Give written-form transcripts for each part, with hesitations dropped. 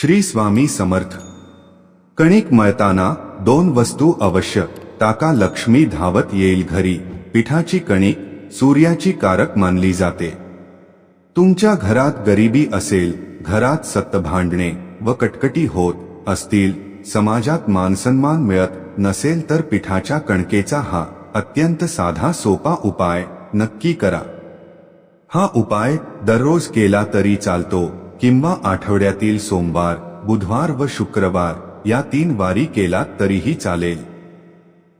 श्री स्वामी समर्थ। कणिक मळताना 2 वस्तू अवश्य टाका, लक्ष्मी धावत येईल घरी। पिठाची कणिक सूर्याची कारक मानली जाते। तुमच्या घरात गरिबी असेल, घरात सत्त भांडणे व कटकटी होत असतील, समाजात मानसन्मान मिळत नसेल, तर पिठाच्या कणकेचा हा अत्यंत साधा सोपा उपाय नक्की करा। हा उपाय दररोज केला तरी चालतो किंवा आठवड्यातील सोमवार, बुधवार व शुक्रवार या 3 वारी केला तरीही चालेल।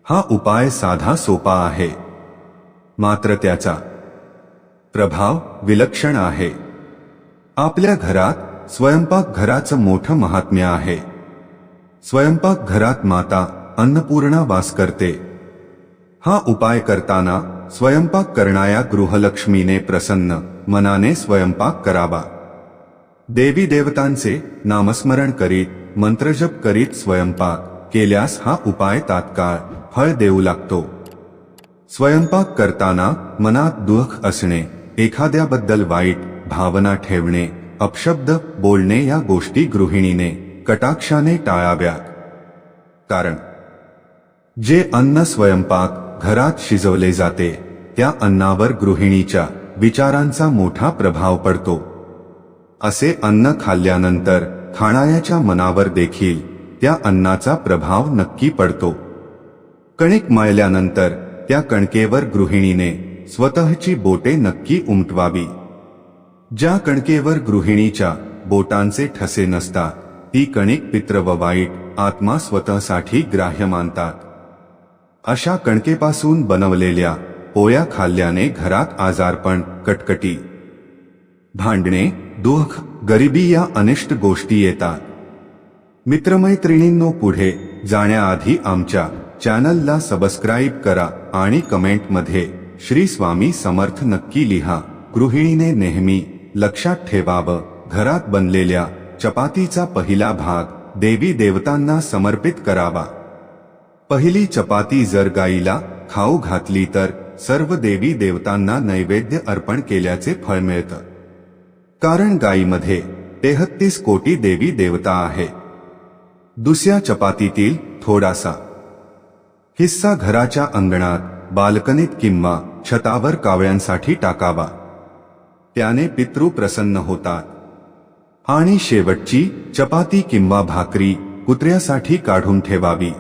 हा उपाय साधा सोपा आहे, मात्र त्याचा प्रभाव विलक्षण आहे। आपल्या घरात स्वयंपाकघराचं मोठं महात्म्य आहे। स्वयंपाकघरात माता अन्नपूर्णा वास करते। हा उपाय करताना स्वयंपाक करणाऱ्या गृहलक्ष्मीने प्रसन्न मनाने स्वयंपाक करावा। देवी देवतांचे नामस्मरण करीत, मंत्रजप करीत स्वयंपाक केल्यास हा उपाय तात्काळ फळ देऊ लागतो। स्वयंपाक करताना मनात दुःख असणे, एखाद्याबद्दल वाईट भावना ठेवणे, अपशब्द बोलणे या गोष्टी गृहिणीने कटाक्षाने टाळाव्यात। कारण जे अन्न स्वयंपाक घरात शिजवले जाते त्या अन्नावर गृहिणीच्या विचारांचा मोठा प्रभाव पडतो। असे अन्न खाल्ल्यानंतर खाणाऱ्याच्या मनावर देखील त्या अन्नाचा प्रभाव नक्की पडतो। कणिक मळल्यानंतर त्या कणकेवर गृहिणीने स्वतःची बोटे नक्की उमटवावी। ज्या कणकेवर गृहिणीच्या बोटांचे ठसे नसतात ती कणिक पित्र व वाईट आत्मा स्वतःसाठी ग्राह्य मानतात। अशा कणकेपासून बनवलेल्या पोळ्या खाल्ल्याने घरात आजारपण, कटकटी, भांडणे, दुःख, गरिबी या अनिष्ट गोष्टी येतात। मित्रमैत्रिणींनो, पुढे जाण्याआधी आमच्या चॅनलला सबस्क्राईब करा आणि कमेंटमध्ये श्री स्वामी समर्थ नक्की लिहा। गृहिणीने नेहमी लक्षात ठेवावं, घरात बनलेल्या चपातीचा पहिला भाग देवी देवतांना समर्पित करावा। पहिली चपाती जर गाईला खाऊ घातली तर सर्व देवी देवतांना नैवेद्य अर्पण केल्याचे फळ मिळतं। कारण गाईमध्ये 33 कोटी देवी देवता आहे। दुसऱ्या चपातीतील थोडासा हिस्सा घराच्या अंगणात, बाल्कनीत किंवा छतावर कावळ्यांसाठी टाकावा, त्याने पितृ प्रसन्न होतात। आणि शेवटची चपाती किंवा भाकरी कुत्र्यासाठी काढून ठेवावी।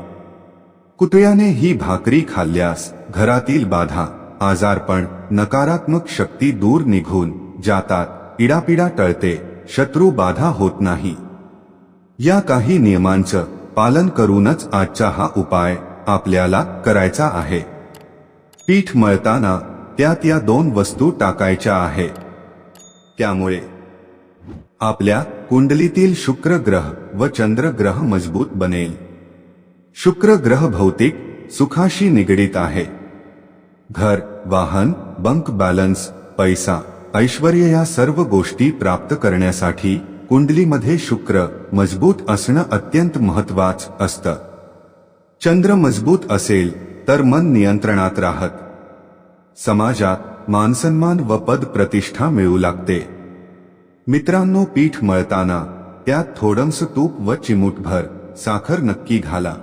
कुत्र्याने ही भाकरी खाल्ल्यास घरातील बाधा, आजारपण, नकारात्मक शक्ती दूर निघून जातात, इडापिडा टळते, शत्रू बाधा होत नाही। या काही नियमांचं पालन करूनच आजचा हा उपाय आपल्याला करायचा आहे। पीठ मळताना त्यात या 2 वस्तू टाकायच्या आहेत। त्यामुळे आपल्या कुंडलीतील शुक्र ग्रह व चंद्र ग्रह मजबूत बनेल। शुक्र ग्रह भौतिक सुखाशी निगडीत आहे। घर, वाहन, बँक बॅलन्स, पैसा, ऐश्वर्य या सर्व गोष्टी प्राप्त करण्यासाठी कुंडलीमध्ये शुक्र मजबूत असणं अत्यंत महत्त्वाचं असतं। चंद्र मजबूत असेल तर मन नियंत्रणात राहत, समाजात मानसन्मान व पद प्रतिष्ठा मिळू लागते। मित्रांनो, पीठ मळताना त्यात थोडंसं तूप व चिमूटभर साखर नक्की घाला।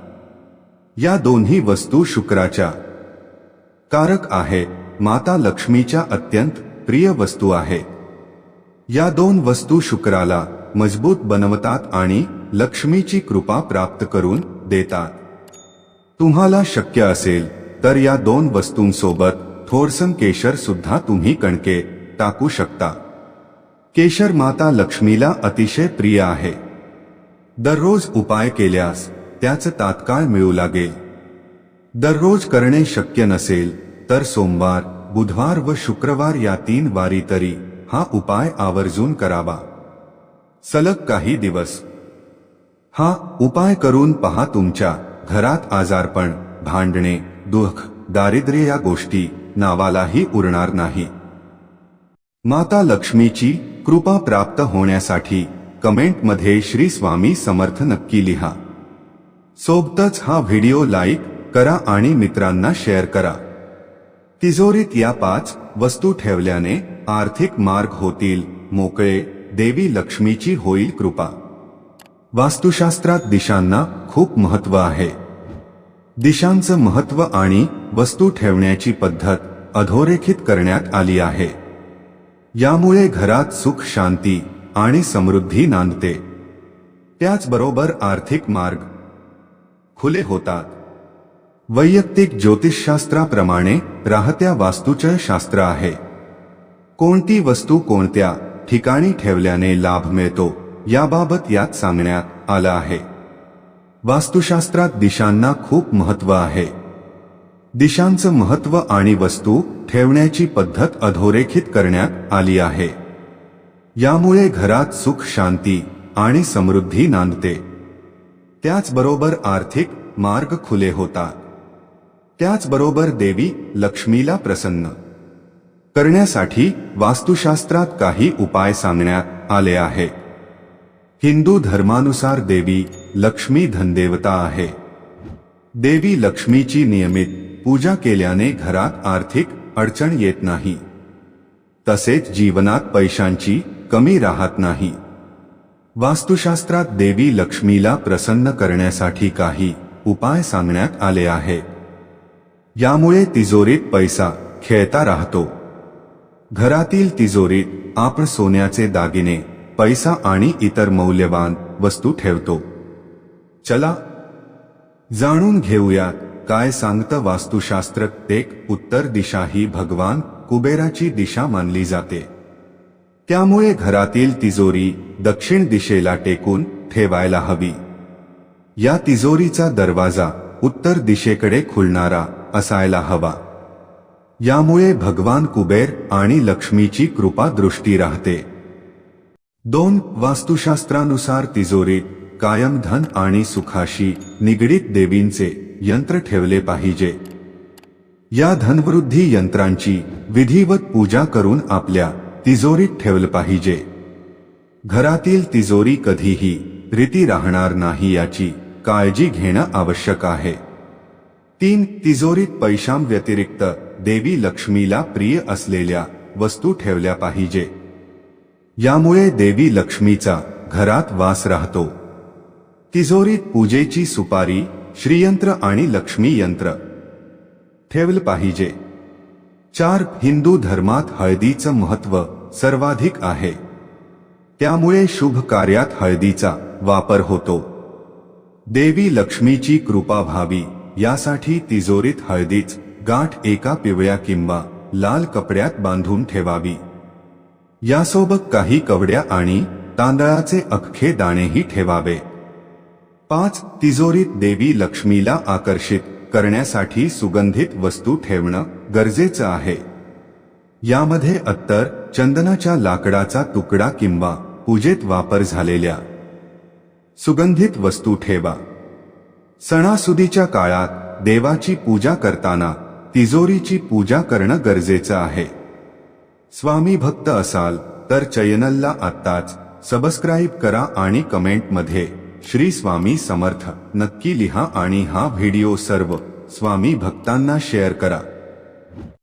या दोन्ही वस्तू शुक्राच्या कारक आहे, माता लक्ष्मीच्या अत्यंत प्रिय वस्तू आहे। या 2 वस्तू शुक्राला मजबूत बनवतात आणि लक्ष्मीची कृपा प्राप्त करून देतात। तुम्हाला शक्य असेल तर या 2 वस्तूंसोबत थोडसं केशर सुद्धा तुम्ही कणके टाकू शकता। केशर माता लक्ष्मीला अतिशय प्रिय आहे। दररोज उपाय केल्यास त्याचं तात्काळ मिळू लागेल। दररोज करणे शक्य नसेल तर सोमवार, बुधवार व शुक्रवार या 3 वारी तरी हा उपाय आवर्जून करावा। सलग काही दिवस हा उपाय करून पहा, तुमच्या घरात आजारपण, भांडणे, दुःख, दारिद्र्य या गोष्टी नावालाही उरणार नाही। माता लक्ष्मीची कृपा प्राप्त होण्यासाठी कमेंटमध्ये श्री स्वामी समर्थ नक्की लिहा। सोबतच हा व्हिडिओ लाईक करा आणि मित्रांना शेअर करा। तिजोरीत या 5 वस्तू ठेवल्याने आर्थिक मार्ग होतील मोकळे, देवी लक्ष्मीची होईल कृपा। वास्तुशास्त्रात दिशांना खूप महत्त्व आहे. दिशांचं महत्त्व आणि वस्तू ठेवण्याची पद्धत अधोरेखित करण्यात आली आहे. यामुळे घरात सुख, शांती आणि समृद्धी नांदते. त्याचबरोबर आर्थिक मार्ग खुले होतात. वैयक्तिक ज्योतिषशास्त्राप्रमाणे राहत्या वास्तूचे शास्त्र आहे. कोणती वस्तू कोणत्या ठिकाणी ठेवल्याने लाभ मिळतो याबाबत यात सांगण्यात आलं आहे. वास्तुशास्त्रात दिशांना खूप महत्त्व आहे. दिशांचं महत्त्व आणि वस्तू ठेवण्याची पद्धत अधोरेखित करण्यात आली आहे. यामुळे घरात सुख, शांती आणि समृद्धी नांदते. त्याचबरोबर आर्थिक मार्ग खुले होतात. त्याचबरोबर देवी लक्ष्मीला प्रसन्न करण्यासाठी वास्तुशास्त्रात काही उपाय सांगण्यात आले आहेत. हिंदू धर्मानुसार देवी लक्ष्मी धनदेवता आहे. देवी लक्ष्मीची नियमित पूजा केल्याने घरात आर्थिक अडचण येत नाही. तसेच जीवनात पैशांची कमी राहत नाही. वास्तुशास्त्रात देवी लक्ष्मीला प्रसन्न करण्यासाठी काही उपाय सांगण्यात आले आहेत. यामुळे तिजोरीत पैसा खेळता राहतो. घरातील तिजोरीत आपण सोन्याचे दागिने, पैसा आणि इतर मौल्यवान वस्तू ठेवतो. चला जाणून घेऊया काय सांगतं वास्तुशास्त्र. उत्तर दिशा ही भगवान कुबेराची दिशा मानली जाते. त्यामुळे घरातील तिजोरी दक्षिण दिशेला टेकून ठेवायला हवी. या तिजोरीचा दरवाजा उत्तर दिशेकडे खुलणारा असायला हवा. यामुळे भगवान कुबेर आणि लक्ष्मीची कृपा दृष्टी राहते. 2. वास्तुशास्त्रानुसार तिजोरीत कायम धन आणि सुखाशी निगडीत देवींचे यंत्र ठेवले पाहिजे. या धनवृद्धी यंत्रांची विधिवत पूजा करून आपल्या तिजोरीत ठेवलं पाहिजे. घरातील तिजोरी कधीही रिती राहणार नाही याची काळजी घेणं आवश्यक आहे. 3. तिजोरीत पैशांव्यतिरिक्त देवी लक्ष्मीला प्रिय असलेल्या वस्तू ठेवल्या पाहिजे. यामुळे देवी लक्ष्मीचा घरात वास राहतो. तिजोरीत पूजेची सुपारी, श्रीयंत्र आणि लक्ष्मी यंत्र ठेवलं पाहिजे. 4. हिंदू धर्मात हळदीचं महत्त्व सर्वाधिक आहे. त्यामुळे शुभ कार्यात हळदीचा वापर होतो. देवी लक्ष्मीची कृपा व्हावी यासाठी तिजोरीत हळदीच गाठ एका पिवळ्या किंवा लाल कपड्यात बांधून ठेवावी. यासोबत काही कवड्या आणि तांदळाचे अख्खे दाणेही ठेवावे. 5. तिजोरीत देवी लक्ष्मीला आकर्षित करण्यासाठी सुगंधित वस्तू ठेवणं गरजेचं आहे. यामध्ये अत्तर, चंदनाच्या लाकडाचा तुकडा किंवा पूजेत वापर झालेल्या सुगंधित वस्तू ठेवा. सणासुदीच्या काळात देवाची पूजा करताना तिजोरीची पूजा करणं गरजेचं आहे. स्वामी भक्त असाल तर चॅनलला आत्ताच सबस्क्राईब करा आणि कमेंटमध्ये श्री स्वामी समर्थ नक्की लिहा आणि हा व्हिडिओ सर्व स्वामी भक्तांना शेअर करा.